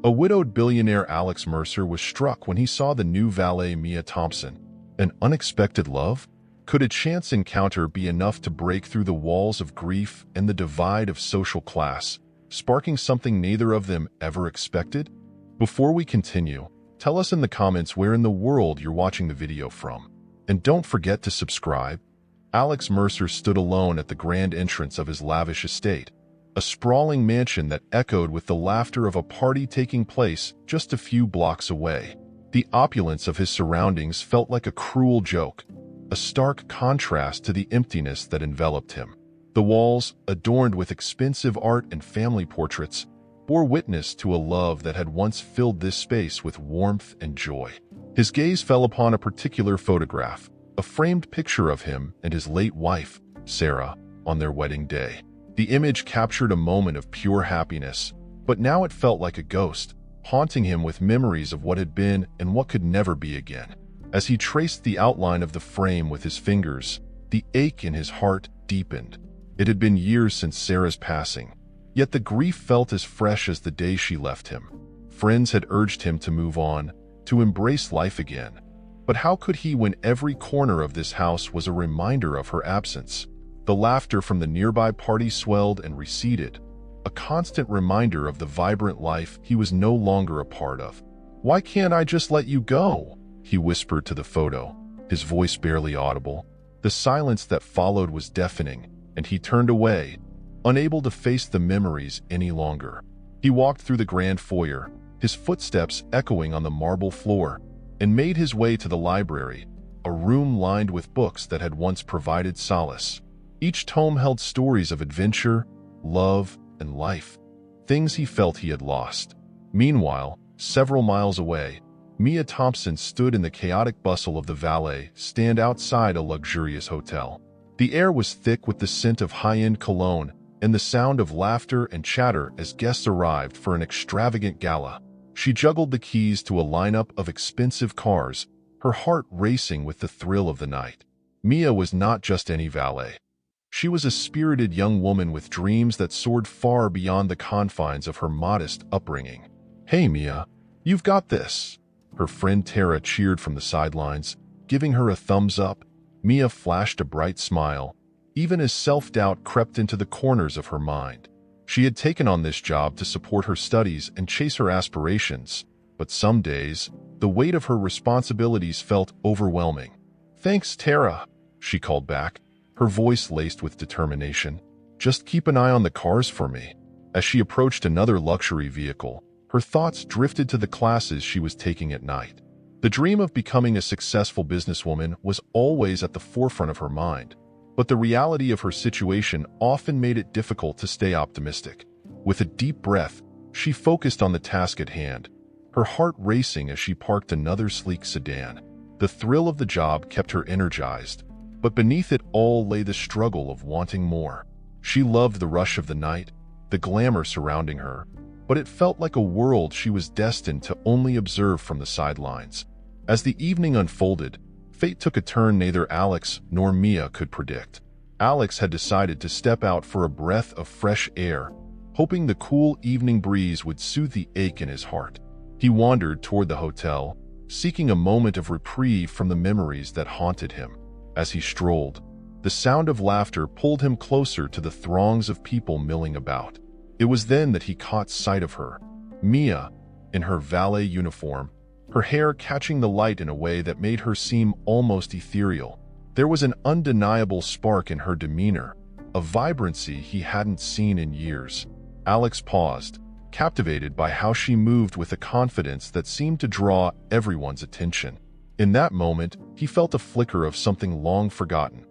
A widowed billionaire Alex Mercer was struck when he saw the new valet Mia Thompson. An unexpected love? Could a chance encounter be enough to break through the walls of grief and the divide of social class, sparking something neither of them ever expected? Before we continue, tell us in the comments where in the world you're watching the video from. And don't forget to subscribe. Alex Mercer stood alone at the grand entrance of his lavish estate, a sprawling mansion that echoed with the laughter of a party taking place just a few blocks away. The opulence of his surroundings felt like a cruel joke, a stark contrast to the emptiness that enveloped him. The walls, adorned with expensive art and family portraits, bore witness to a love that had once filled this space with warmth and joy. His gaze fell upon a particular photograph, a framed picture of him and his late wife, Sarah, on their wedding day. The image captured a moment of pure happiness, but now it felt like a ghost, haunting him with memories of what had been and what could never be again. As he traced the outline of the frame with his fingers, the ache in his heart deepened. It had been years since Sarah's passing, yet the grief felt as fresh as the day she left him. Friends had urged him to move on, to embrace life again. But how could he when every corner of this house was a reminder of her absence? The laughter from the nearby party swelled and receded, a constant reminder of the vibrant life he was no longer a part of. "Why can't I just let you go?" he whispered to the photo, his voice barely audible. The silence that followed was deafening, and he turned away, unable to face the memories any longer. He walked through the grand foyer, his footsteps echoing on the marble floor, and made his way to the library, a room lined with books that had once provided solace. Each tome held stories of adventure, love, and life, things he felt he had lost. Meanwhile, several miles away, Mia Thompson stood in the chaotic bustle of the Valet stand outside a luxurious hotel. The air was thick with the scent of high-end cologne and the sound of laughter and chatter as guests arrived for an extravagant gala. She juggled the keys to a lineup of expensive cars, her heart racing with the thrill of the night. Mia was not just any valet. She was a spirited young woman with dreams that soared far beyond the confines of her modest upbringing. "Hey, Mia, you've got this." Her friend Tara cheered from the sidelines, giving her a thumbs up. Mia flashed a bright smile, even as self-doubt crept into the corners of her mind. She had taken on this job to support her studies and chase her aspirations, but some days, the weight of her responsibilities felt overwhelming. "Thanks, Tara," she called back, her voice laced with determination. "Just keep an eye on the cars for me." As she approached another luxury vehicle, her thoughts drifted to the classes she was taking at night. The dream of becoming a successful businesswoman was always at the forefront of her mind, but the reality of her situation often made it difficult to stay optimistic. With a deep breath, she focused on the task at hand, her heart racing as she parked another sleek sedan. The thrill of the job kept her energized, but beneath it all lay the struggle of wanting more. She loved the rush of the night, the glamour surrounding her, but it felt like a world she was destined to only observe from the sidelines. As the evening unfolded, fate took a turn neither Alex nor Mia could predict. Alex had decided to step out for a breath of fresh air, hoping the cool evening breeze would soothe the ache in his heart. He wandered toward the hotel, seeking a moment of reprieve from the memories that haunted him. As he strolled, the sound of laughter pulled him closer to the throngs of people milling about. It was then that he caught sight of her, Mia, in her valet uniform, her hair catching the light in a way that made her seem almost ethereal. There was an undeniable spark in her demeanor, a vibrancy he hadn't seen in years. Alex paused, captivated by how she moved with a confidence that seemed to draw everyone's attention. In that moment, he felt a flicker of something long forgotten,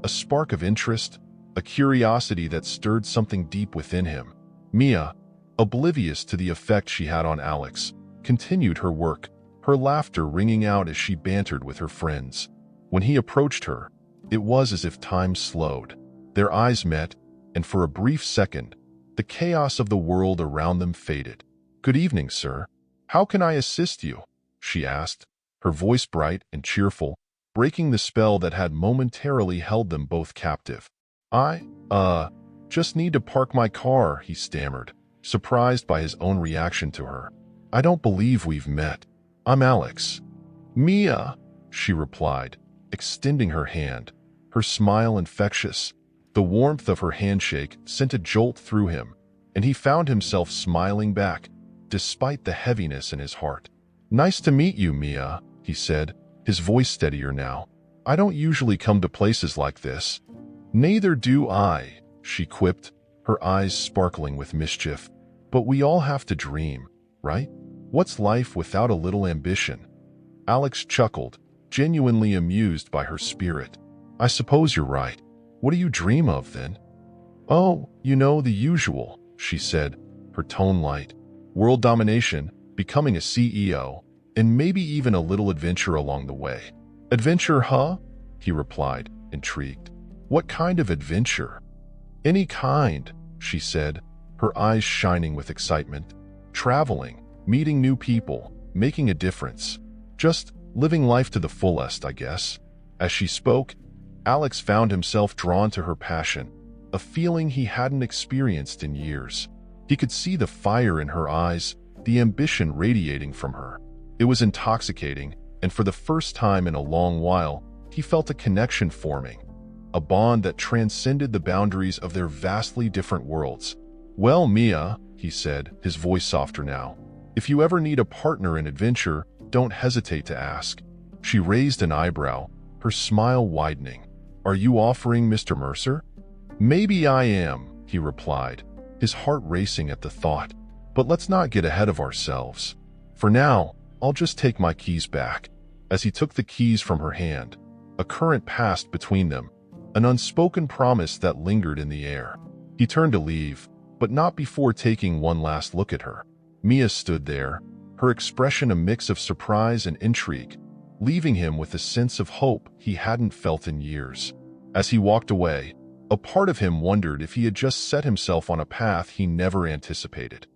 a spark of interest, a curiosity that stirred something deep within him. Mia, oblivious to the effect she had on Alex, continued her work, her laughter ringing out as she bantered with her friends. When he approached her, it was as if time slowed. Their eyes met, and for a brief second, the chaos of the world around them faded. "Good evening, sir. How can I assist you?" she asked, her voice bright and cheerful, breaking the spell that had momentarily held them both captive. "I, just need to park my car," he stammered, surprised by his own reaction to her. I don't believe we've met. I'm Alex. Mia, she replied, extending her hand, her smile infectious. The warmth of her handshake sent a jolt through him, and he found himself smiling back, despite the heaviness in his heart. Nice to meet you, Mia, he said, his voice steadier now. I don't usually come to places like this. Neither do I, she quipped, her eyes sparkling with mischief. But we all have to dream, right? What's life without a little ambition? Alex chuckled, genuinely amused by her spirit. I suppose you're right. What do you dream of, then? Oh, the usual, she said, her tone light. World domination, becoming a CEO, and maybe even a little adventure along the way. Adventure, huh? He replied, intrigued. What kind of adventure? Any kind, she said, her eyes shining with excitement. Traveling, meeting new people, making a difference. Just living life to the fullest, I guess. As she spoke, Alex found himself drawn to her passion, a feeling he hadn't experienced in years. He could see the fire in her eyes, the ambition radiating from her. It was intoxicating, and for the first time in a long while, he felt a connection forming, a bond that transcended the boundaries of their vastly different worlds. Well, Mia, he said, his voice softer now, if you ever need a partner in adventure, don't hesitate to ask. She raised an eyebrow, her smile widening. Are you offering Mr. Mercer? Maybe I am, he replied, his heart racing at the thought. But let's not get ahead of ourselves. For now, I'll just take my keys back. As he took the keys from her hand, a current passed between them, an unspoken promise that lingered in the air. He turned to leave, but not before taking one last look at her. Mia stood there, her expression a mix of surprise and intrigue, leaving him with a sense of hope he hadn't felt in years. As he walked away, a part of him wondered if he had just set himself on a path he never anticipated.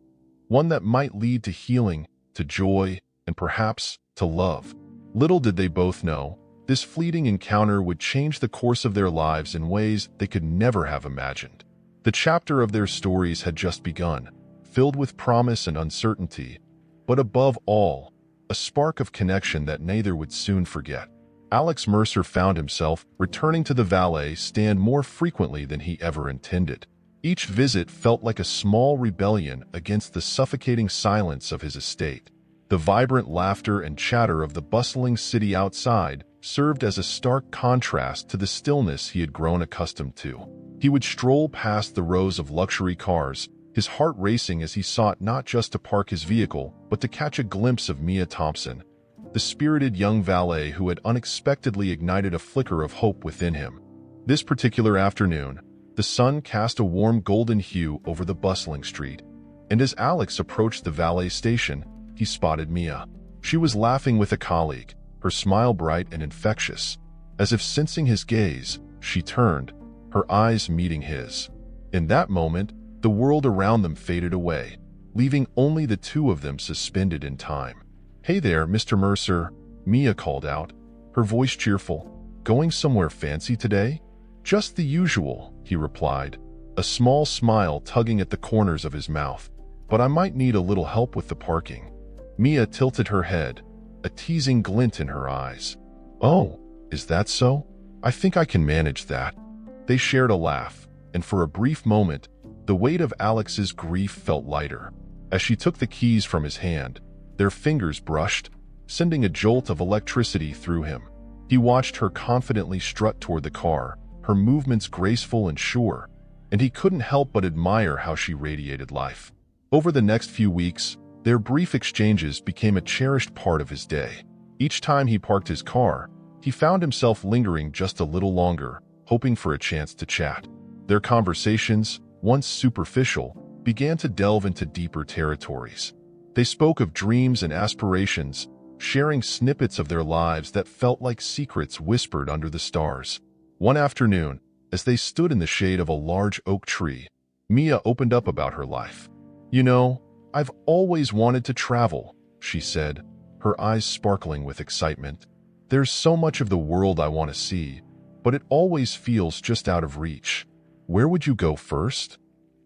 One that might lead to healing, to joy, and perhaps to love. Little did they both know, this fleeting encounter would change the course of their lives in ways they could never have imagined. The chapter of their stories had just begun, filled with promise and uncertainty, but above all, a spark of connection that neither would soon forget. Alex Mercer found himself returning to the Valet stand more frequently than he ever intended. Each visit felt like a small rebellion against the suffocating silence of his estate. The vibrant laughter and chatter of the bustling city outside served as a stark contrast to the stillness he had grown accustomed to. He would stroll past the rows of luxury cars, his heart racing as he sought not just to park his vehicle, but to catch a glimpse of Mia Thompson, the spirited young valet who had unexpectedly ignited a flicker of hope within him. This particular afternoon, the sun cast a warm golden hue over the bustling street, and as Alex approached the valet station, he spotted Mia. She was laughing with a colleague, her smile bright and infectious. As if sensing his gaze, she turned, her eyes meeting his. In that moment, the world around them faded away, leaving only the two of them suspended in time. Hey there, Mr. Mercer, Mia called out, her voice cheerful. Going somewhere fancy today? Just the usual, he replied, a small smile tugging at the corners of his mouth. But I might need a little help with the parking. Mia tilted her head, a teasing glint in her eyes. Oh, is that so? I think I can manage that. They shared a laugh, and for a brief moment, the weight of Alex's grief felt lighter. As she took the keys from his hand, their fingers brushed, sending a jolt of electricity through him. He watched her confidently strut toward the car, her movements graceful and sure, and he couldn't help but admire how she radiated life. Over the next few weeks, their brief exchanges became a cherished part of his day. Each time he parked his car, he found himself lingering just a little longer, hoping for a chance to chat. Their conversations, once superficial, began to delve into deeper territories. They spoke of dreams and aspirations, sharing snippets of their lives that felt like secrets whispered under the stars. One afternoon, as they stood in the shade of a large oak tree, Mia opened up about her life. You know, I've always wanted to travel, she said, her eyes sparkling with excitement. There's so much of the world I want to see, but it always feels just out of reach. Where would you go first?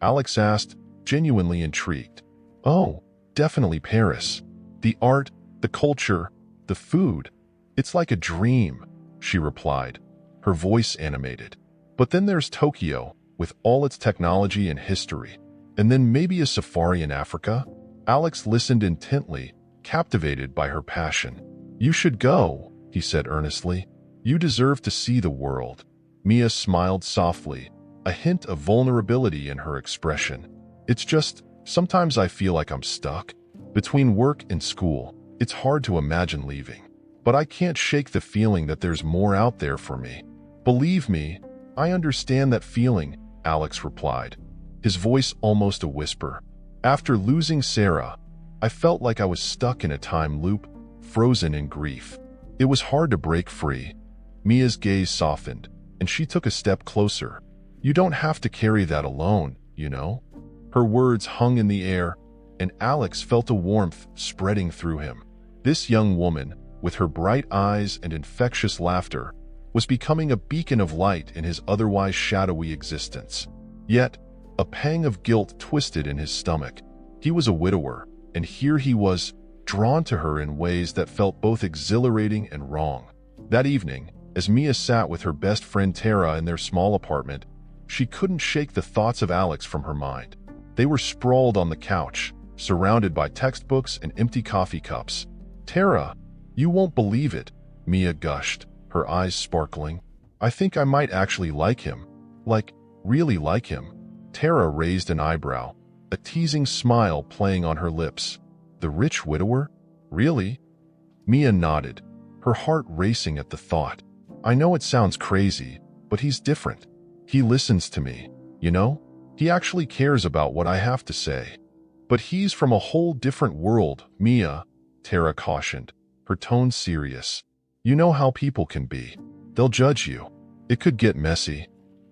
Alex asked, genuinely intrigued. Oh, Definitely Paris. The art, the culture, the food. It's like a dream, she replied, her voice animated. But then there's Tokyo, with all its technology and history. And then maybe a safari in Africa? Alex listened intently, captivated by her passion. You should go, he said earnestly. You deserve to see the world. Mia smiled softly, a hint of vulnerability in her expression. It's just, sometimes I feel like I'm stuck. Between work and school, it's hard to imagine leaving. But I can't shake the feeling that there's more out there for me. Believe me, I understand that feeling, Alex replied, his voice almost a whisper. After losing Sarah, I felt like I was stuck in a time loop, frozen in grief. It was hard to break free. Mia's gaze softened, and she took a step closer. You don't have to carry that alone, you know? Her words hung in the air, and Alex felt a warmth spreading through him. This young woman, with her bright eyes and infectious laughter, was becoming a beacon of light in his otherwise shadowy existence. Yet, a pang of guilt twisted in his stomach. He was a widower, and here he was, drawn to her in ways that felt both exhilarating and wrong. That evening, as Mia sat with her best friend Tara in their small apartment, she couldn't shake the thoughts of Alex from her mind. They were sprawled on the couch, surrounded by textbooks and empty coffee cups. Tara, you won't believe it, Mia gushed, her eyes sparkling. I think I might actually like him. Like, really like him. Tara raised an eyebrow, a teasing smile playing on her lips. The rich widower? Really? Mia nodded, her heart racing at the thought. I know it sounds crazy, but he's different. He listens to me, you know? He actually cares about what I have to say. But he's from a whole different world, Mia, Tara cautioned, her tone serious. You know how people can be. They'll judge you. It could get messy.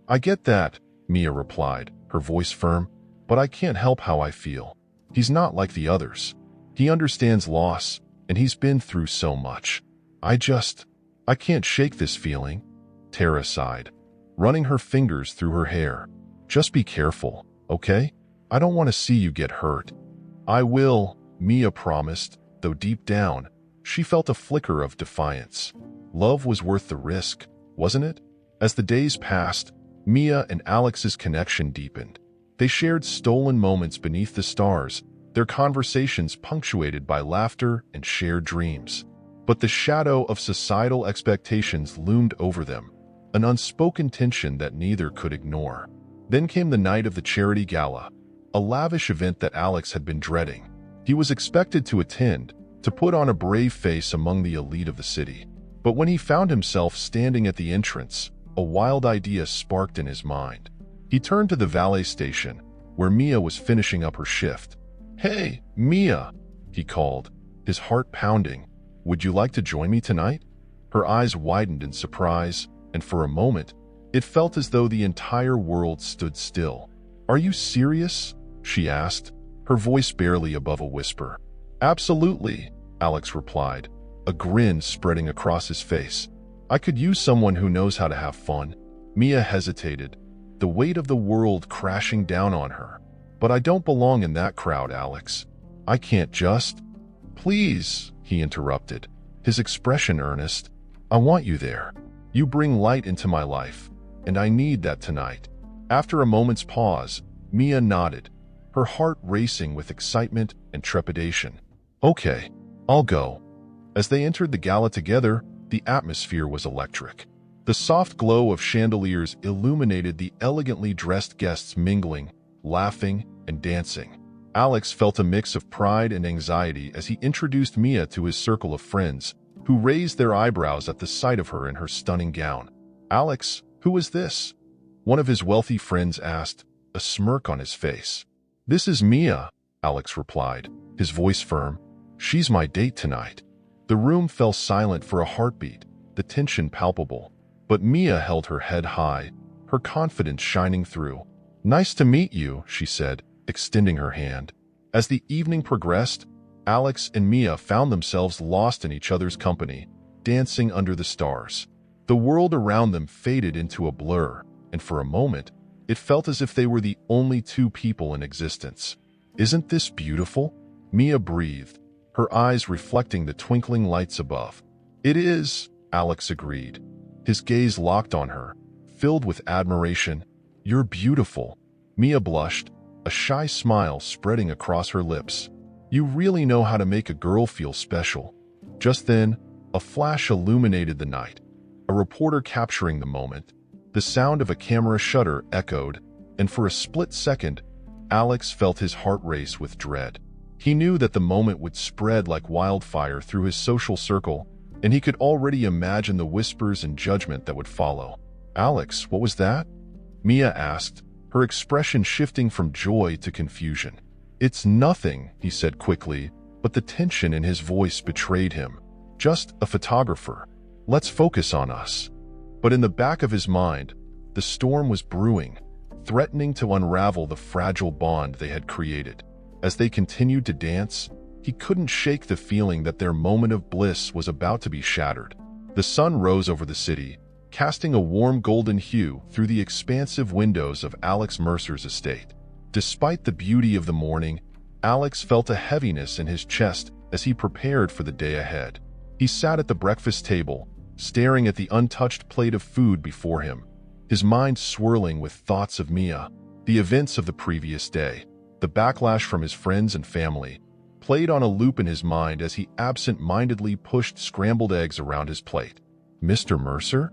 I get that, Mia replied, her voice firm, but I can't help how I feel. He's not like the others. He understands loss, and he's been through so much. I can't shake this feeling, Tara sighed, running her fingers through her hair. Just be careful, okay? I don't want to see you get hurt. I will, Mia promised, though deep down, she felt a flicker of defiance. Love was worth the risk, wasn't it? As the days passed, Mia and Alex's connection deepened. They shared stolen moments beneath the stars, their conversations punctuated by laughter and shared dreams. But the shadow of societal expectations loomed over them, an unspoken tension that neither could ignore. Then came the night of the charity gala, a lavish event that Alex had been dreading. He was expected to attend, to put on a brave face among the elite of the city. But when he found himself standing at the entrance, a wild idea sparked in his mind. He turned to the Valet station, where Mia was finishing up her shift. Hey, Mia, he called, his heart pounding. Would you like to join me tonight? Her eyes widened in surprise, and for a moment, it felt as though the entire world stood still. Are you serious? She asked, her voice barely above a whisper. Absolutely, Alex replied, a grin spreading across his face. I could use someone who knows how to have fun. Mia hesitated, the weight of the world crashing down on her. But I don't belong in that crowd, Alex. I can't just... Please, he interrupted, his expression earnest. I want you there. You bring light into my life, and I need that tonight. After a moment's pause, Mia nodded, her heart racing with excitement and trepidation. Okay, I'll go. As they entered the gala together, the atmosphere was electric. The soft glow of chandeliers illuminated the elegantly dressed guests mingling, laughing, and dancing. Alex felt a mix of pride and anxiety as he introduced Mia to his circle of friends, who raised their eyebrows at the sight of her in her stunning gown. Alex, who is this? One of his wealthy friends asked, a smirk on his face. This is Mia, Alex replied, his voice firm. She's my date tonight. The room fell silent for a heartbeat, the tension palpable. But Mia held her head high, her confidence shining through. Nice to meet you, she said, extending her hand. As the evening progressed, Alex and Mia found themselves lost in each other's company, dancing under the stars. The world around them faded into a blur, and for a moment, it felt as if they were the only two people in existence. Isn't this beautiful? Mia breathed, her eyes reflecting the twinkling lights above. "It is," Alex agreed. His gaze locked on her, filled with admiration. "You're beautiful." Mia blushed, a shy smile spreading across her lips. "You really know how to make a girl feel special." Just then, a flash illuminated the night. A reporter capturing the moment. The sound of a camera shutter echoed, and for a split second, Alex felt his heart race with dread. He knew that the moment would spread like wildfire through his social circle, and he could already imagine the whispers and judgment that would follow. "Alex, what was that?" Mia asked, her expression shifting from joy to confusion. "It's nothing," he said quickly, but the tension in his voice betrayed him. "Just a photographer. Let's focus on us." But in the back of his mind, the storm was brewing, threatening to unravel the fragile bond they had created. As they continued to dance, he couldn't shake the feeling that their moment of bliss was about to be shattered. The sun rose over the city, casting a warm golden hue through the expansive windows of Alex Mercer's estate. Despite the beauty of the morning, Alex felt a heaviness in his chest as he prepared for the day ahead. He sat at the breakfast table, staring at the untouched plate of food before him, his mind swirling with thoughts of Mia, the events of the previous day. The backlash from his friends and family played on a loop in his mind as he absent-mindedly pushed scrambled eggs around his plate. "Mr. Mercer?"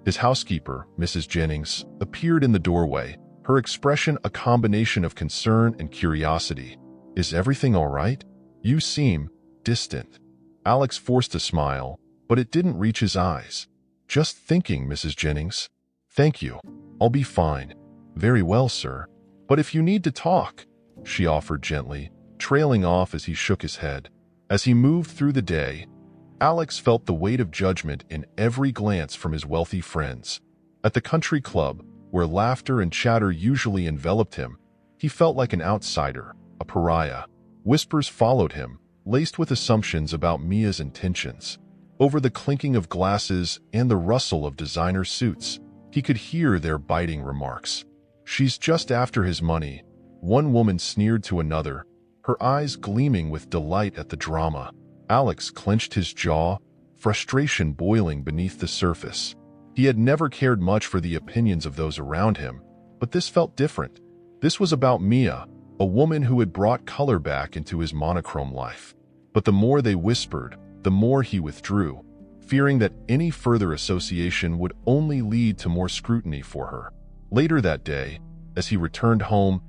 His housekeeper, Mrs. Jennings, appeared in the doorway, her expression a combination of concern and curiosity. "Is everything all right? You seem distant." Alex forced a smile, but it didn't reach his eyes. "Just thinking, Mrs. Jennings." "Thank you. I'll be fine." "Very well, sir. But if you need to talk," she offered gently, trailing off as he shook his head. As he moved through the day, Alex felt the weight of judgment in every glance from his wealthy friends. At the country club, where laughter and chatter usually enveloped him, he felt like an outsider, a pariah. Whispers followed him, laced with assumptions about Mia's intentions. Over the clinking of glasses and the rustle of designer suits, he could hear their biting remarks. "She's just after his money," one woman sneered to another, her eyes gleaming with delight at the drama. Alex clenched his jaw, frustration boiling beneath the surface. He had never cared much for the opinions of those around him, but this felt different. This was about Mia, a woman who had brought color back into his monochrome life. But the more they whispered, the more he withdrew, fearing that any further association would only lead to more scrutiny for her. Later that day, as he returned home,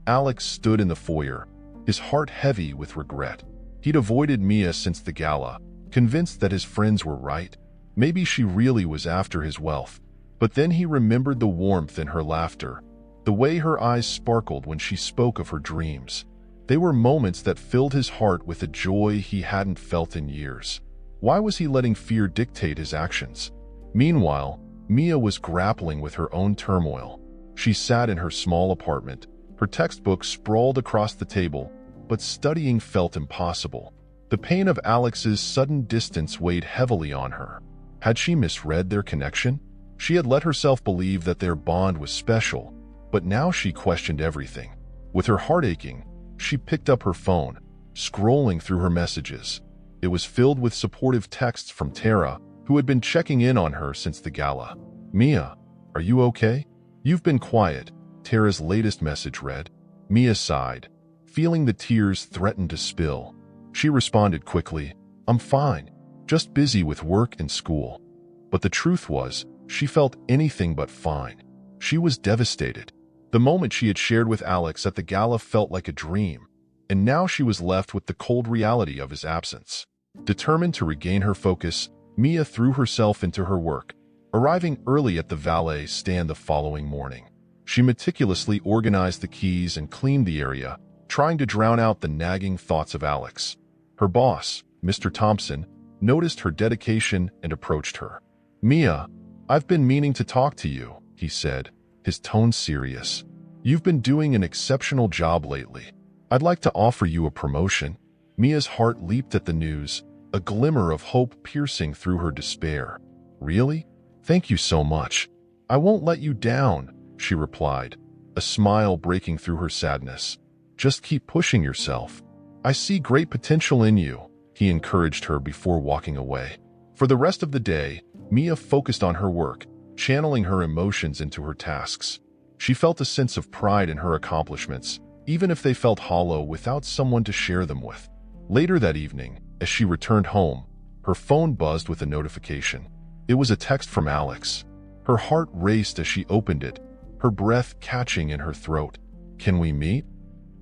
Alex stood in the foyer, his heart heavy with regret. He'd avoided Mia since the gala, convinced that his friends were right. Maybe she really was after his wealth. But then he remembered the warmth in her laughter, the way her eyes sparkled when she spoke of her dreams. They were moments that filled his heart with a joy he hadn't felt in years. Why was he letting fear dictate his actions? Meanwhile, Mia was grappling with her own turmoil. She sat in her small apartment, her textbook sprawled across the table, but studying felt impossible. The pain of Alex's sudden distance weighed heavily on her. Had she misread their connection? She had let herself believe that their bond was special, but now she questioned everything. With her heart aching, she picked up her phone, scrolling through her messages. It was filled with supportive texts from Tara, who had been checking in on her since the gala. "Mia, are you okay? You've been quiet," Tara's latest message read. Mia sighed, feeling the tears threaten to spill. She responded quickly, "I'm fine, just busy with work and school." But the truth was, she felt anything but fine. She was devastated. The moment she had shared with Alex at the gala felt like a dream, and now she was left with the cold reality of his absence. Determined to regain her focus, Mia threw herself into her work, arriving early at the Valet stand the following morning. She meticulously organized the keys and cleaned the area, trying to drown out the nagging thoughts of Alex. Her boss, Mr. Thompson, noticed her dedication and approached her. "Mia, I've been meaning to talk to you," he said, his tone serious. "You've been doing an exceptional job lately. I'd like to offer you a promotion." Mia's heart leaped at the news, a glimmer of hope piercing through her despair. "Really? Thank you so much. I won't let you down," she replied, a smile breaking through her sadness. "Just keep pushing yourself." I see great potential in you, he encouraged her before walking away. For the rest of the day, Mia focused on her work, channeling her emotions into her tasks. She felt a sense of pride in her accomplishments, even if they felt hollow without someone to share them with. Later that evening, as she returned home, her phone buzzed with a notification. It was a text from Alex. Her heart raced as she opened it, her breath catching in her throat. "Can we meet?"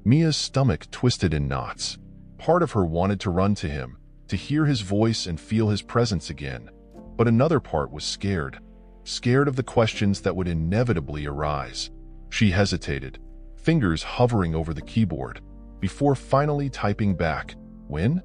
Mia's stomach twisted in knots. Part of her wanted to run to him, to hear his voice and feel his presence again. But another part was scared of the questions that would inevitably arise. She hesitated, fingers hovering over the keyboard, before finally typing back, "When?"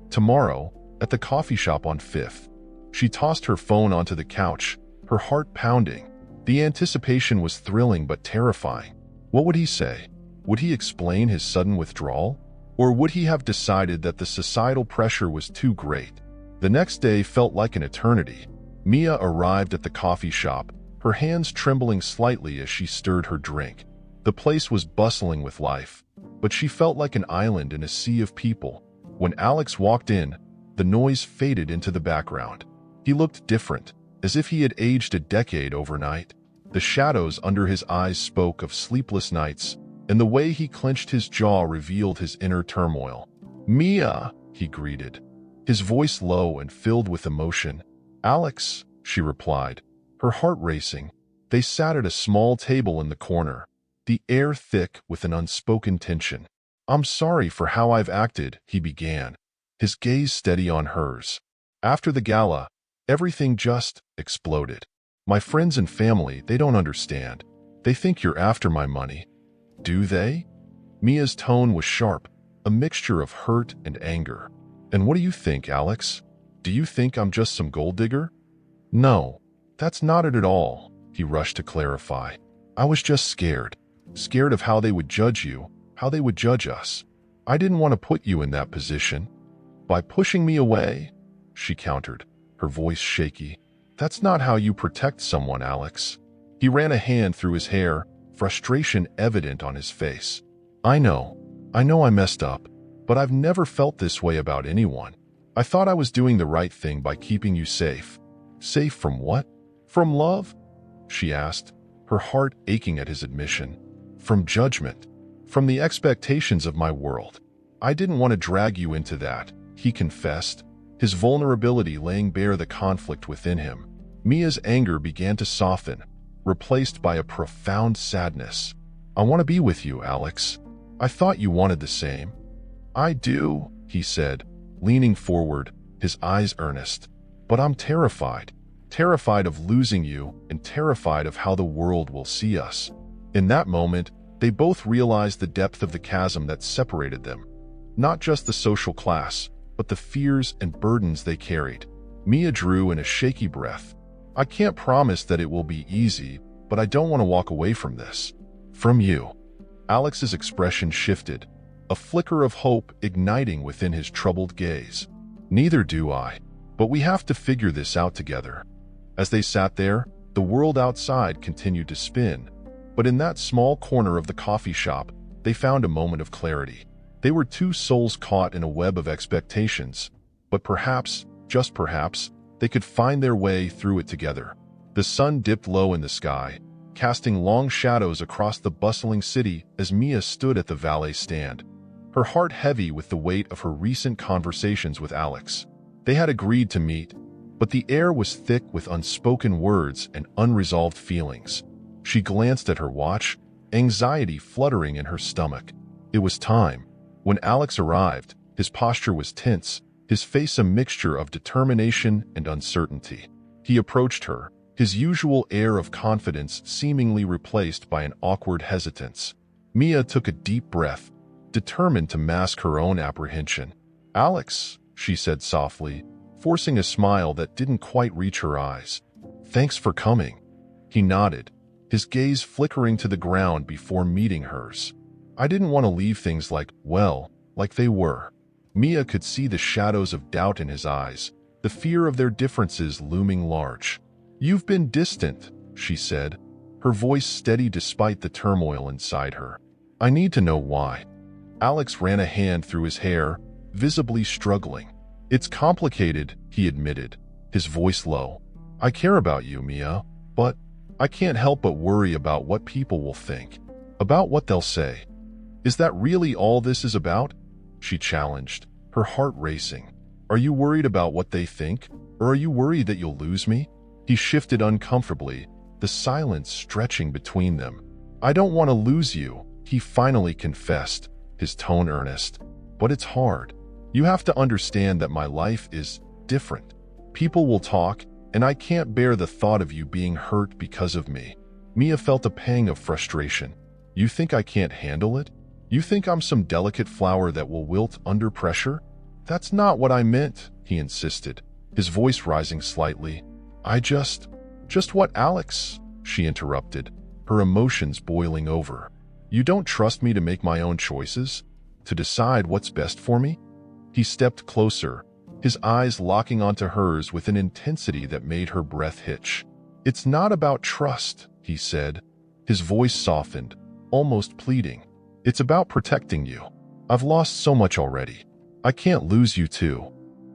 "Tomorrow, at the coffee shop on 5th. She tossed her phone onto the couch, her heart pounding. The anticipation was thrilling but terrifying. What would he say? Would he explain his sudden withdrawal? Or would he have decided that the societal pressure was too great? The next day felt like an eternity. Mia arrived at the coffee shop, her hands trembling slightly as she stirred her drink. The place was bustling with life, but she felt like an island in a sea of people. When Alex walked in, the noise faded into the background. He looked different, as if he had aged a decade overnight. The shadows under his eyes spoke of sleepless nights, and the way he clenched his jaw revealed his inner turmoil. "Mia," he greeted, his voice low and filled with emotion. "Alex," she replied, her heart racing. They sat at a small table in the corner, the air thick with an unspoken tension. "I'm sorry for how I've acted," he began, his gaze steady on hers. "After the gala, everything just exploded. My friends and family, they don't understand. They think you're after my money." "Do they?" Mia's tone was sharp, a mixture of hurt and anger. "And what do you think, Alex? Do you think I'm just some gold digger?" "No, that's not it at all," he rushed to clarify. "I was just scared of how they would judge you, how they would judge us. I didn't want to put you in that position." "By pushing me away?" she countered, her voice shaky. "That's not how you protect someone, Alex." He ran a hand through his hair, frustration evident on his face. I know I messed up, but I've never felt this way about anyone. I thought I was doing the right thing by keeping you safe." "Safe from what?" "From love?" she asked, her heart aching at his admission. "From judgment. From the expectations of my world. I didn't want to drag you into that," he confessed, his vulnerability laying bare the conflict within him. Mia's anger began to soften, replaced by a profound sadness. "I want to be with you, Alex. I thought you wanted the same." "I do," he said, leaning forward, his eyes earnest. "But I'm terrified of losing you and terrified of how the world will see us." In that moment, they both realized the depth of the chasm that separated them. Not just the social class, but the fears and burdens they carried. Mia drew in a shaky breath. "I can't promise that it will be easy, but I don't want to walk away from this. From you." Alex's expression shifted, a flicker of hope igniting within his troubled gaze. "Neither do I, but we have to figure this out together." As they sat there, the world outside continued to spin. But in that small corner of the coffee shop, they found a moment of clarity. They were two souls caught in a web of expectations, but perhaps, just perhaps, they could find their way through it together. The sun dipped low in the sky, casting long shadows across the bustling city as Mia stood at the valet stand, her heart heavy with the weight of her recent conversations with Alex. They had agreed to meet, but the air was thick with unspoken words and unresolved feelings. She glanced at her watch, anxiety fluttering in her stomach. It was time. When Alex arrived, his posture was tense, his face a mixture of determination and uncertainty. He approached her, his usual air of confidence seemingly replaced by an awkward hesitance. Mia took a deep breath, determined to mask her own apprehension. "Alex," she said softly, forcing a smile that didn't quite reach her eyes. "Thanks for coming." He nodded, his gaze flickering to the ground before meeting hers. "I didn't want to leave things like they were." Mia could see the shadows of doubt in his eyes, the fear of their differences looming large. "You've been distant," she said, her voice steady despite the turmoil inside her. "I need to know why." Alex ran a hand through his hair, visibly struggling. It's complicated, he admitted, his voice low. I care about you, Mia, but I can't help but worry about what people will think, about what they'll say. Is that really all this is about? She challenged, her heart racing. Are you worried about what they think, or are you worried that you'll lose me? He shifted uncomfortably, the silence stretching between them. I don't want to lose you, he finally confessed, his tone earnest. But it's hard. You have to understand that my life is different. People will talk, and I can't bear the thought of you being hurt because of me. Mia felt a pang of frustration. You think I can't handle it? You think I'm some delicate flower that will wilt under pressure? That's not what I meant, he insisted, his voice rising slightly. Just what, Alex? She interrupted, her emotions boiling over. You don't trust me to make my own choices? To decide what's best for me? He stepped closer, his eyes locking onto hers with an intensity that made her breath hitch. It's not about trust, he said, his voice softened, almost pleading. It's about protecting you. I've lost so much already. I can't lose you too.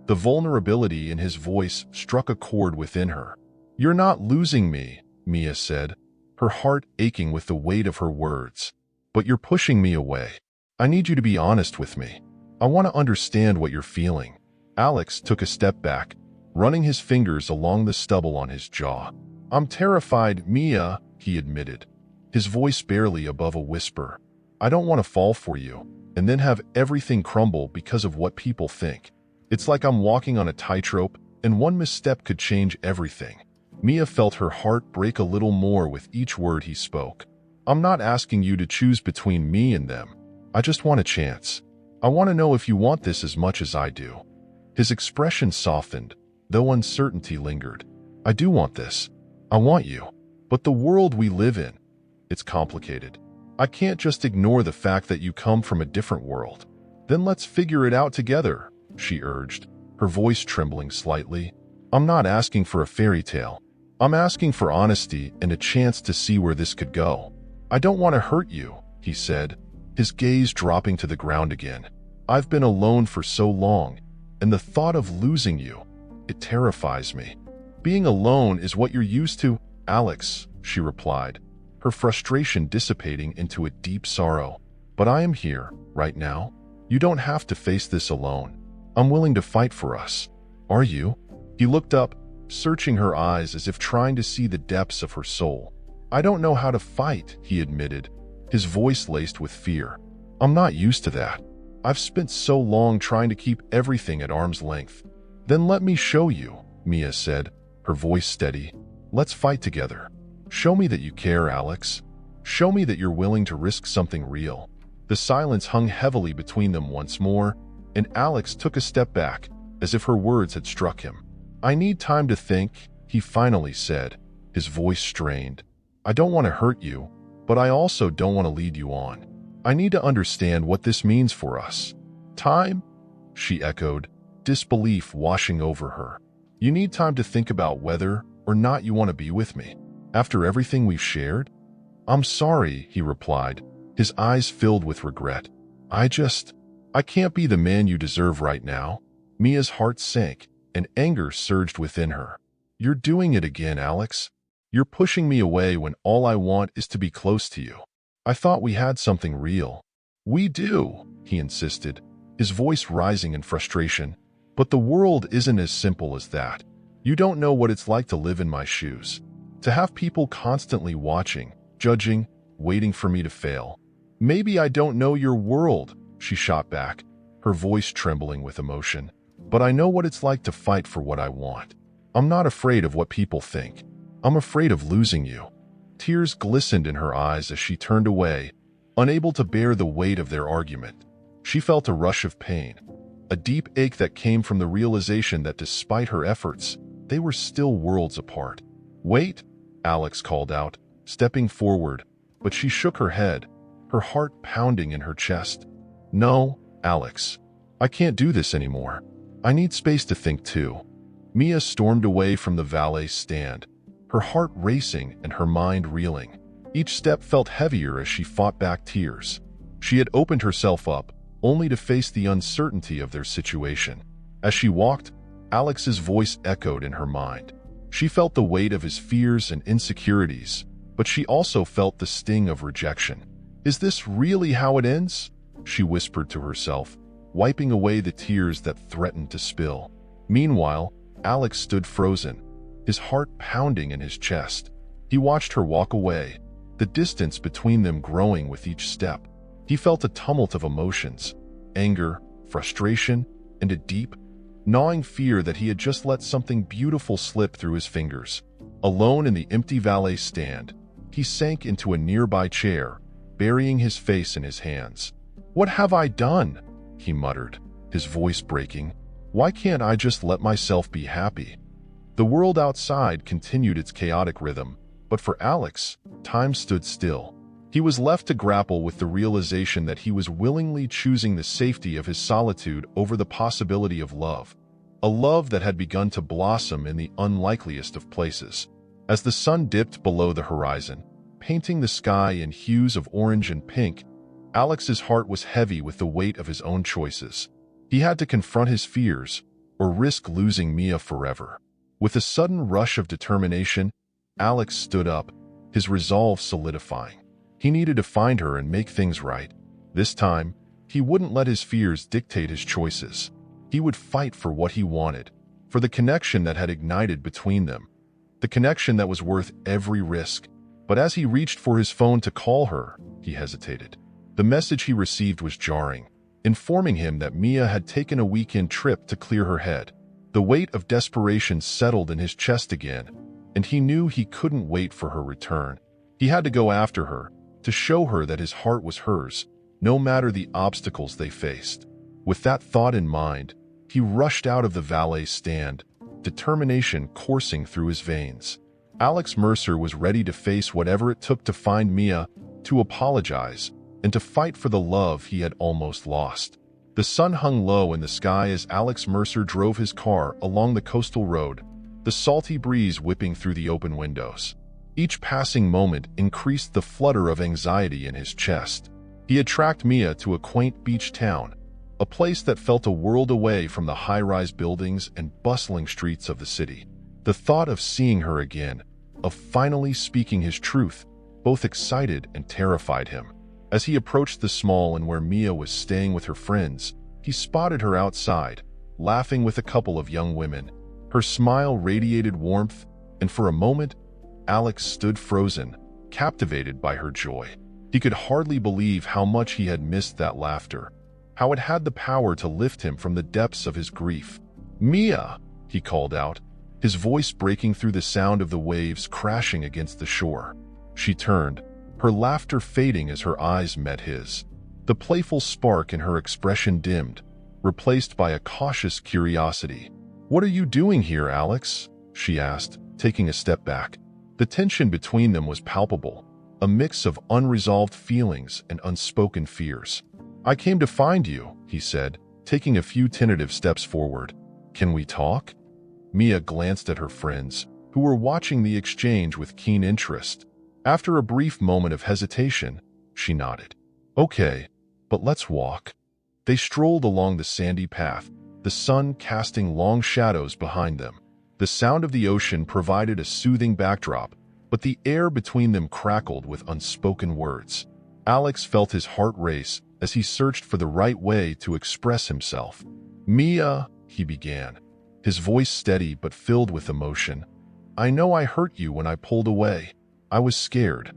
The vulnerability in his voice struck a chord within her. You're not losing me, Mia said, her heart aching with the weight of her words. But you're pushing me away. I need you to be honest with me. I want to understand what you're feeling. Alex took a step back, running his fingers along the stubble on his jaw. I'm terrified, Mia, he admitted, his voice barely above a whisper. I don't want to fall for you, and then have everything crumble because of what people think. It's like I'm walking on a tightrope, and one misstep could change everything. Mia felt her heart break a little more with each word he spoke. I'm not asking you to choose between me and them. I just want a chance. I want to know if you want this as much as I do. His expression softened, though uncertainty lingered. I do want this. I want you. But the world we live in, it's complicated. I can't just ignore the fact that you come from a different world. Then let's figure it out together, she urged, her voice trembling slightly. I'm not asking for a fairy tale. I'm asking for honesty and a chance to see where this could go. I don't want to hurt you, he said, his gaze dropping to the ground again. I've been alone for so long, and the thought of losing you, it terrifies me. Being alone is what you're used to, Alex, she replied, her frustration dissipating into a deep sorrow. But I am here, right now. You don't have to face this alone. I'm willing to fight for us. Are you? He looked up, searching her eyes as if trying to see the depths of her soul. I don't know how to fight, he admitted, his voice laced with fear. I'm not used to that. I've spent so long trying to keep everything at arm's length. Then let me show you, Mia said, her voice steady. Let's fight together. Show me that you care, Alex. Show me that you're willing to risk something real. The silence hung heavily between them once more, and Alex took a step back, as if her words had struck him. I need time to think, he finally said, his voice strained. I don't want to hurt you, but I also don't want to lead you on. I need to understand what this means for us. Time? She echoed, disbelief washing over her. You need time to think about whether or not you want to be with me. After everything we've shared? I'm sorry, he replied, his eyes filled with regret. I can't be the man you deserve right now. Mia's heart sank, and anger surged within her. You're doing it again, Alex. You're pushing me away when all I want is to be close to you. I thought we had something real. We do, he insisted, his voice rising in frustration. But the world isn't as simple as that. You don't know what it's like to live in my shoes. To have people constantly watching, judging, waiting for me to fail. Maybe I don't know your world, she shot back, her voice trembling with emotion. But I know what it's like to fight for what I want. I'm not afraid of what people think. I'm afraid of losing you. Tears glistened in her eyes as she turned away, unable to bear the weight of their argument. She felt a rush of pain, a deep ache that came from the realization that despite her efforts, they were still worlds apart. Wait, Alex called out, stepping forward, but she shook her head, her heart pounding in her chest. No, Alex, I can't do this anymore. I need space to think too. Mia stormed away from the valet stand, her heart racing and her mind reeling. Each step felt heavier as she fought back tears. She had opened herself up, only to face the uncertainty of their situation. As she walked, Alex's voice echoed in her mind. She felt the weight of his fears and insecurities, but she also felt the sting of rejection. "Is this really how it ends?" she whispered to herself, wiping away the tears that threatened to spill. Meanwhile, Alex stood frozen, his heart pounding in his chest. He watched her walk away, the distance between them growing with each step. He felt a tumult of emotions, anger, frustration, and a deep, gnawing fear that he had just let something beautiful slip through his fingers. Alone in the empty valet stand, he sank into a nearby chair, burying his face in his hands. "What have I done?" he muttered, his voice breaking. "Why can't I just let myself be happy?" The world outside continued its chaotic rhythm, but for Alex, time stood still. He was left to grapple with the realization that he was willingly choosing the safety of his solitude over the possibility of love, a love that had begun to blossom in the unlikeliest of places. As the sun dipped below the horizon, painting the sky in hues of orange and pink, Alex's heart was heavy with the weight of his own choices. He had to confront his fears, or risk losing Mia forever. With a sudden rush of determination, Alex stood up, his resolve solidifying. He needed to find her and make things right. This time, he wouldn't let his fears dictate his choices. He would fight for what he wanted, for the connection that had ignited between them, the connection that was worth every risk. But as he reached for his phone to call her, he hesitated. The message he received was jarring, informing him that Mia had taken a weekend trip to clear her head. The weight of desperation settled in his chest again, and he knew he couldn't wait for her return. He had to go after her, to show her that his heart was hers, no matter the obstacles they faced. With that thought in mind, he rushed out of the valet stand, determination coursing through his veins. Alex Mercer was ready to face whatever it took to find Mia, to apologize, and to fight for the love he had almost lost. The sun hung low in the sky as Alex Mercer drove his car along the coastal road, the salty breeze whipping through the open windows. Each passing moment increased the flutter of anxiety in his chest. He had tracked Mia to a quaint beach town, a place that felt a world away from the high-rise buildings and bustling streets of the city. The thought of seeing her again, of finally speaking his truth, both excited and terrified him. As he approached the small inn where Mia was staying with her friends, he spotted her outside, laughing with a couple of young women. Her smile radiated warmth, and for a moment, Alex stood frozen, captivated by her joy. He could hardly believe how much he had missed that laughter, how it had the power to lift him from the depths of his grief. "Mia!" he called out, his voice breaking through the sound of the waves crashing against the shore. She turned, her laughter fading as her eyes met his. The playful spark in her expression dimmed, replaced by a cautious curiosity. "What are you doing here, Alex?" she asked, taking a step back. The tension between them was palpable, a mix of unresolved feelings and unspoken fears. "I came to find you," he said, taking a few tentative steps forward. "Can we talk?" Mia glanced at her friends, who were watching the exchange with keen interest. After a brief moment of hesitation, she nodded. "Okay, but let's walk." They strolled along the sandy path, the sun casting long shadows behind them. The sound of the ocean provided a soothing backdrop, but the air between them crackled with unspoken words. Alex felt his heart race as he searched for the right way to express himself. "Mia," he began, his voice steady but filled with emotion. "I know I hurt you when I pulled away. I was scared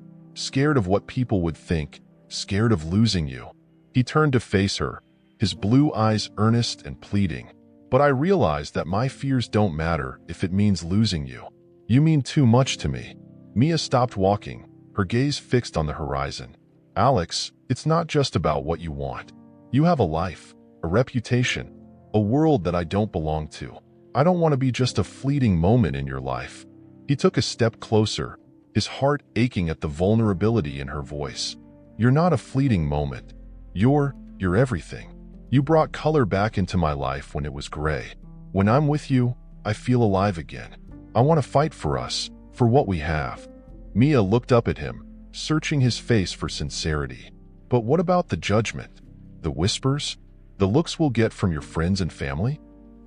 of what people would think, scared of losing you." He turned to face her, his blue eyes earnest and pleading. "But I realized that my fears don't matter if it means losing you. You mean too much to me." Mia stopped walking, her gaze fixed on the horizon. "Alex, it's not just about what you want. You have a life, a reputation, a world that I don't belong to. I don't want to be just a fleeting moment in your life." He took a step closer, his heart aching at the vulnerability in her voice. "You're not a fleeting moment. You're everything. You brought color back into my life when it was gray. When I'm with you, I feel alive again. I want to fight for us, for what we have." Mia looked up at him, searching his face for sincerity. But what about the judgment? The whispers? The looks we'll get from your friends and family?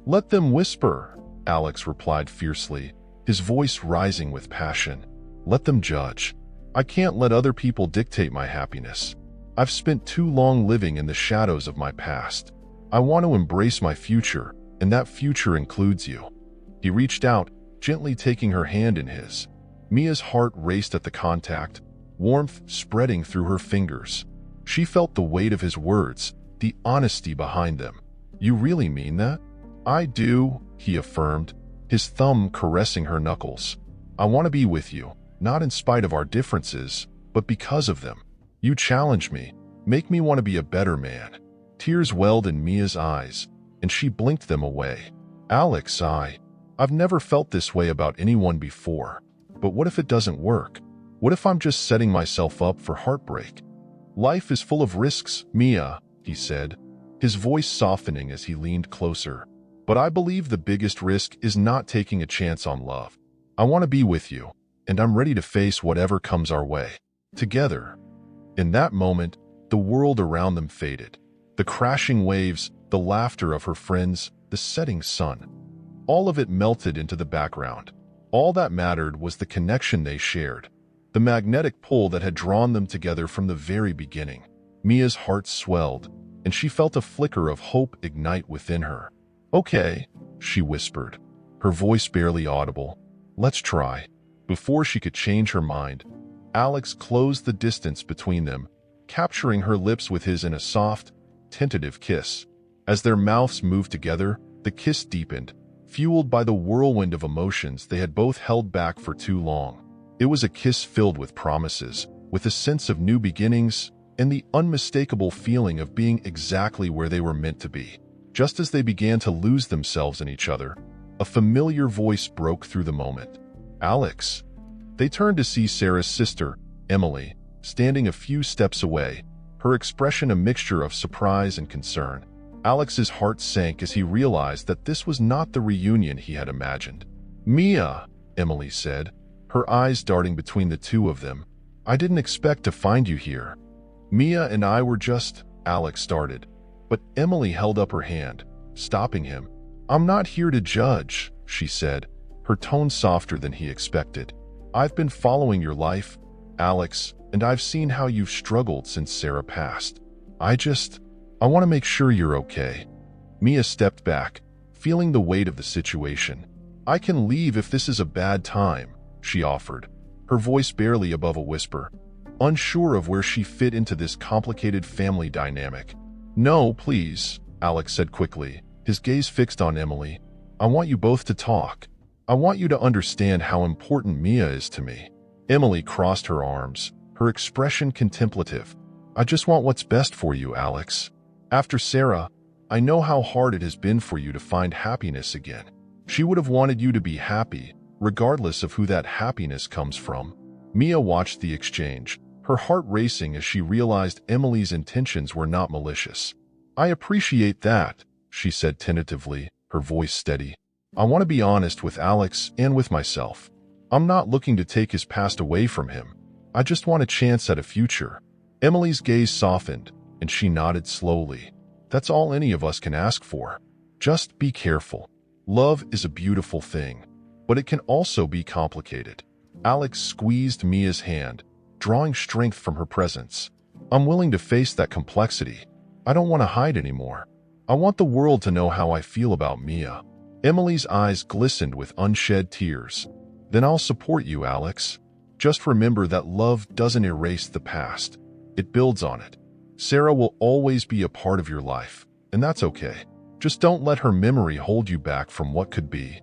Let them whisper, Alex replied fiercely, his voice rising with passion. Let them judge. I can't let other people dictate my happiness. I've spent too long living in the shadows of my past. I want to embrace my future, and that future includes you. He reached out, gently taking her hand in his. Mia's heart raced at the contact, warmth spreading through her fingers. She felt the weight of his words, the honesty behind them. You really mean that? I do, he affirmed, his thumb caressing her knuckles. I want to be with you, not in spite of our differences, but because of them. You challenge me, make me want to be a better man. Tears welled in Mia's eyes, and she blinked them away. Alex, I've never felt this way about anyone before. But what if it doesn't work? What if I'm just setting myself up for heartbreak? Life is full of risks, Mia, he said, his voice softening as he leaned closer. But I believe the biggest risk is not taking a chance on love. I want to be with you, and I'm ready to face whatever comes our way. Together. In that moment, the world around them faded. The crashing waves, the laughter of her friends, the setting sun. All of it melted into the background. All that mattered was the connection they shared, the magnetic pull that had drawn them together from the very beginning. Mia's heart swelled, and she felt a flicker of hope ignite within her. Okay, she whispered, her voice barely audible. Let's try. Before she could change her mind, Alex closed the distance between them, capturing her lips with his in a soft, tentative kiss. As their mouths moved together, the kiss deepened, fueled by the whirlwind of emotions they had both held back for too long. It was a kiss filled with promises, with a sense of new beginnings, and the unmistakable feeling of being exactly where they were meant to be. Just as they began to lose themselves in each other, a familiar voice broke through the moment. Alex. They turned to see Sarah's sister, Emily, standing a few steps away, her expression a mixture of surprise and concern. Alex's heart sank as he realized that this was not the reunion he had imagined. Mia, Emily said, her eyes darting between the two of them. I didn't expect to find you here. Mia and I were just, Alex started, but Emily held up her hand, stopping him. I'm not here to judge, she said, her tone softer than he expected. I've been following your life, Alex, and I've seen how you've struggled since Sarah passed. I want to make sure you're okay. Mia stepped back, feeling the weight of the situation. I can leave if this is a bad time, she offered, her voice barely above a whisper, unsure of where she fit into this complicated family dynamic. No, please, Alex said quickly, his gaze fixed on Emily. I want you both to talk. I want you to understand how important Mia is to me. Emily crossed her arms, her expression contemplative. I just want what's best for you, Alex. After Sarah, I know how hard it has been for you to find happiness again. She would have wanted you to be happy, regardless of who that happiness comes from. Mia watched the exchange, her heart racing as she realized Emily's intentions were not malicious. I appreciate that, she said tentatively, her voice steady. I want to be honest with Alex and with myself. I'm not looking to take his past away from him. I just want a chance at a future. Emily's gaze softened, and she nodded slowly. That's all any of us can ask for. Just be careful. Love is a beautiful thing, but it can also be complicated. Alex squeezed Mia's hand, drawing strength from her presence. I'm willing to face that complexity. I don't want to hide anymore. I want the world to know how I feel about Mia. Emily's eyes glistened with unshed tears. Then I'll support you, Alex. Just remember that love doesn't erase the past. It builds on it. Sarah will always be a part of your life, and that's okay. Just don't let her memory hold you back from what could be.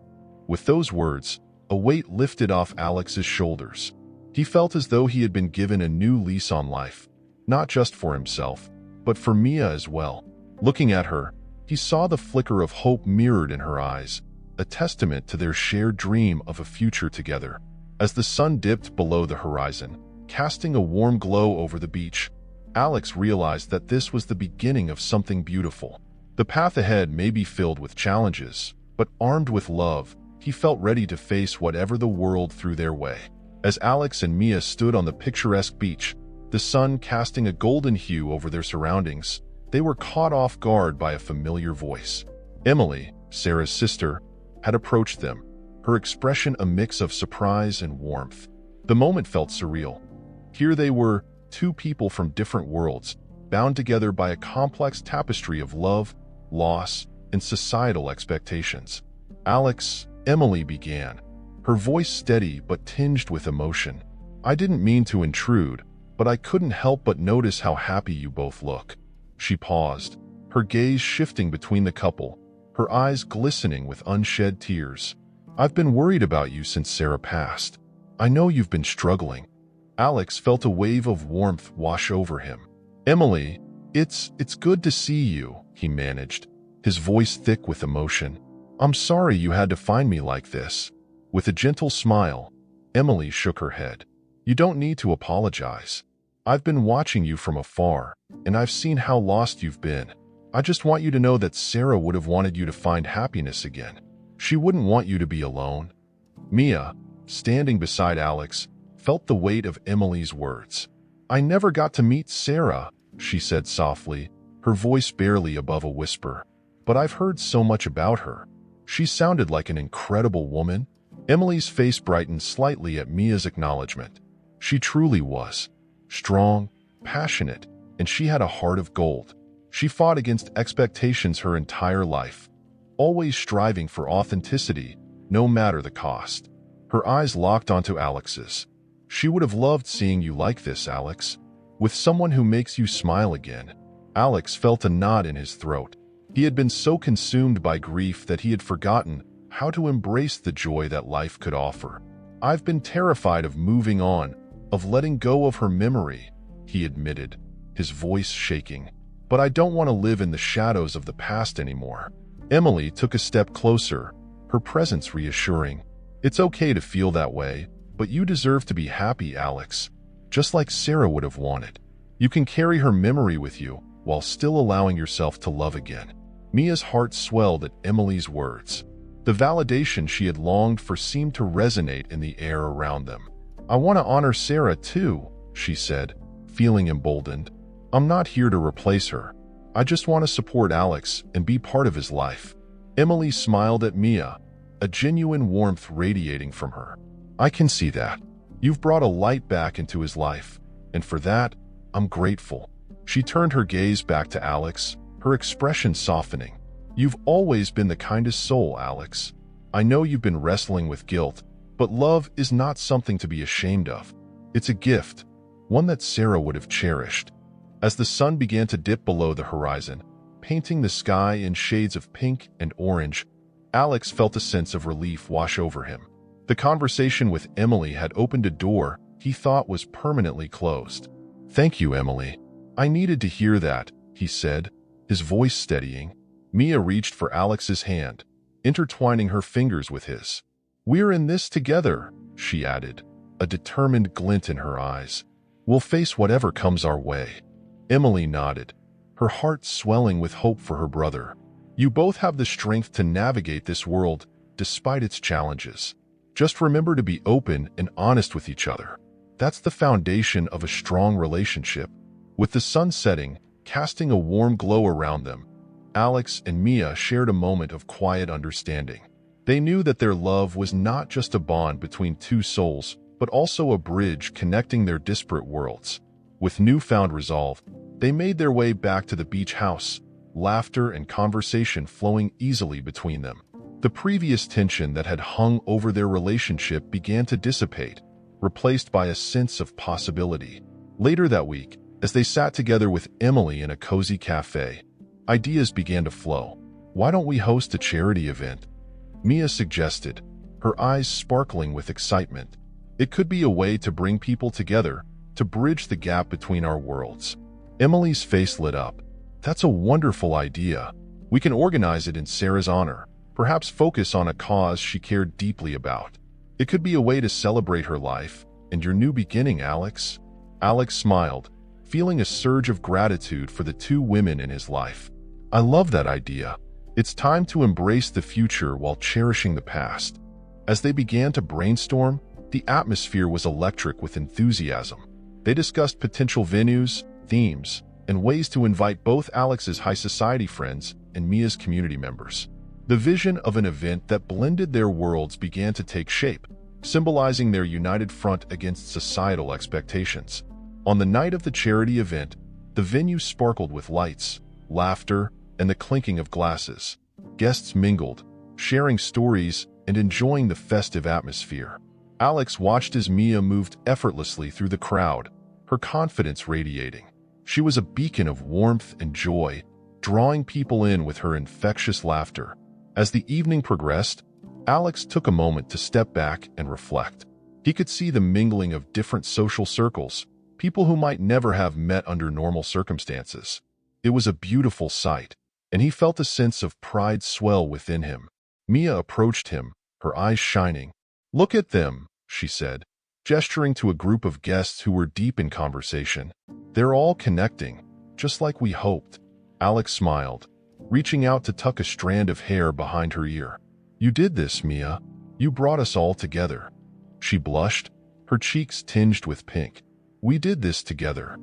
With those words, a weight lifted off Alex's shoulders. He felt as though he had been given a new lease on life, not just for himself, but for Mia as well. Looking at her, he saw the flicker of hope mirrored in her eyes, a testament to their shared dream of a future together. As the sun dipped below the horizon, casting a warm glow over the beach, Alex realized that this was the beginning of something beautiful. The path ahead may be filled with challenges, but armed with love, he felt ready to face whatever the world threw their way. As Alex and Mia stood on the picturesque beach, the the sun casting a golden hue over their surroundings. They were caught off guard by a familiar voice. Emily, Sarah's sister, had approached them, her expression a mix of surprise and warmth. The moment felt surreal. Here they were, two people from different worlds, bound together by a complex tapestry of love, loss, and societal expectations. "Alex," Emily began, her voice steady but tinged with emotion. "I didn't mean to intrude, but I couldn't help but notice how happy you both look." She paused, her gaze shifting between the couple, her eyes glistening with unshed tears. "I've been worried about you since Sarah passed. I know you've been struggling." Alex felt a wave of warmth wash over him. "Emily, it's good to see you," he managed, his voice thick with emotion. "I'm sorry you had to find me like this." With a gentle smile, Emily shook her head. "You don't need to apologize. I've been watching you from afar, and I've seen how lost you've been. I just want you to know that Sarah would have wanted you to find happiness again. She wouldn't want you to be alone." Mia, standing beside Alex, felt the weight of Emily's words. "I never got to meet Sarah," she said softly, her voice barely above a whisper. "But I've heard so much about her. She sounded like an incredible woman." Emily's face brightened slightly at Mia's acknowledgement. She truly was. Strong, passionate, and she had a heart of gold. She fought against expectations her entire life, always striving for authenticity, no matter the cost. Her eyes locked onto Alex's. "She would have loved seeing you like this, Alex. With someone who makes you smile again." Alex felt a knot in his throat. He had been so consumed by grief that he had forgotten how to embrace the joy that life could offer. "I've been terrified of moving on, of letting go of her memory," he admitted, his voice shaking. "But I don't want to live in the shadows of the past anymore." Emily took a step closer, her presence reassuring. "It's okay to feel that way, but you deserve to be happy, Alex, just like Sarah would have wanted. You can carry her memory with you while still allowing yourself to love again." Mia's heart swelled at Emily's words. The validation she had longed for seemed to resonate in the air around them. "I want to honor Sarah too," she said, feeling emboldened. "I'm not here to replace her. I just want to support Alex and be part of his life." Emily smiled at Mia, a genuine warmth radiating from her. "I can see that. You've brought a light back into his life, and for that, I'm grateful." She turned her gaze back to Alex, her expression softening. "You've always been the kindest soul, Alex. I know you've been wrestling with guilt, but love is not something to be ashamed of. It's a gift, one that Sarah would have cherished." As the sun began to dip below the horizon, painting the sky in shades of pink and orange, Alex felt a sense of relief wash over him. The conversation with Emily had opened a door he thought was permanently closed. "Thank you, Emily. I needed to hear that," he said, his voice steadying. Mia reached for Alex's hand, intertwining her fingers with his. "We're in this together," she added, a determined glint in her eyes. "We'll face whatever comes our way." Emily nodded, her heart swelling with hope for her brother. "You both have the strength to navigate this world, despite its challenges. Just remember to be open and honest with each other. That's the foundation of a strong relationship." With the sun setting, casting a warm glow around them, Alex and Mia shared a moment of quiet understanding. They knew that their love was not just a bond between two souls, but also a bridge connecting their disparate worlds. With newfound resolve, they made their way back to the beach house, laughter and conversation flowing easily between them. The previous tension that had hung over their relationship began to dissipate, replaced by a sense of possibility. Later that week, as they sat together with Emily in a cozy cafe, ideas began to flow. "Why don't we host a charity event?" Mia suggested, her eyes sparkling with excitement. "It could be a way to bring people together, to bridge the gap between our worlds." Emily's face lit up. "That's a wonderful idea. We can organize it in Sarah's honor, perhaps focus on a cause she cared deeply about. It could be a way to celebrate her life and your new beginning, Alex." Alex smiled, feeling a surge of gratitude for the two women in his life. "I love that idea. It's time to embrace the future while cherishing the past." As they began to brainstorm, the atmosphere was electric with enthusiasm. They discussed potential venues, themes, and ways to invite both Alex's high society friends and Mia's community members. The vision of an event that blended their worlds began to take shape, symbolizing their united front against societal expectations. On the night of the charity event, the venue sparkled with lights, laughter, and the clinking of glasses. Guests mingled, sharing stories and enjoying the festive atmosphere. Alex watched as Mia moved effortlessly through the crowd, her confidence radiating. She was a beacon of warmth and joy, drawing people in with her infectious laughter. As the evening progressed, Alex took a moment to step back and reflect. He could see the mingling of different social circles, people who might never have met under normal circumstances. It was a beautiful sight, and he felt a sense of pride swell within him. Mia approached him, her eyes shining. "Look at them," she said, gesturing to a group of guests who were deep in conversation. "They're all connecting, just like we hoped." Alex smiled, reaching out to tuck a strand of hair behind her ear. "You did this, Mia. You brought us all together." She blushed, her cheeks tinged with pink. "We did this together."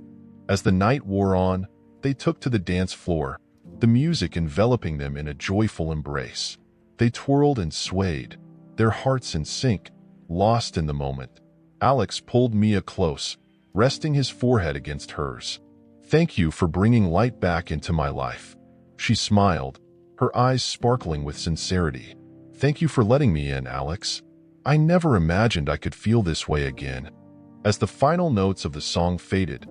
As the night wore on, they took to the dance floor, the music enveloping them in a joyful embrace. They twirled and swayed, their hearts in sync, lost in the moment. Alex pulled Mia close, resting his forehead against hers. "Thank you for bringing light back into my life." She smiled, her eyes sparkling with sincerity. "Thank you for letting me in, Alex. I never imagined I could feel this way again." As the final notes of the song faded,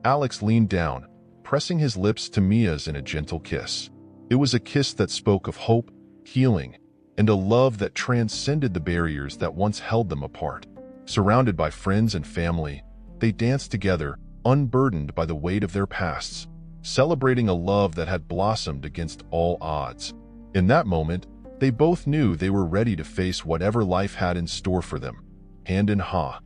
Alex leaned down, pressing his lips to Mia's in a gentle kiss. It was a kiss that spoke of hope, healing, and a love that transcended the barriers that once held them apart. Surrounded by friends and family, they danced together, unburdened by the weight of their pasts, celebrating a love that had blossomed against all odds. In that moment, they both knew they were ready to face whatever life had in store for them, hand in hand.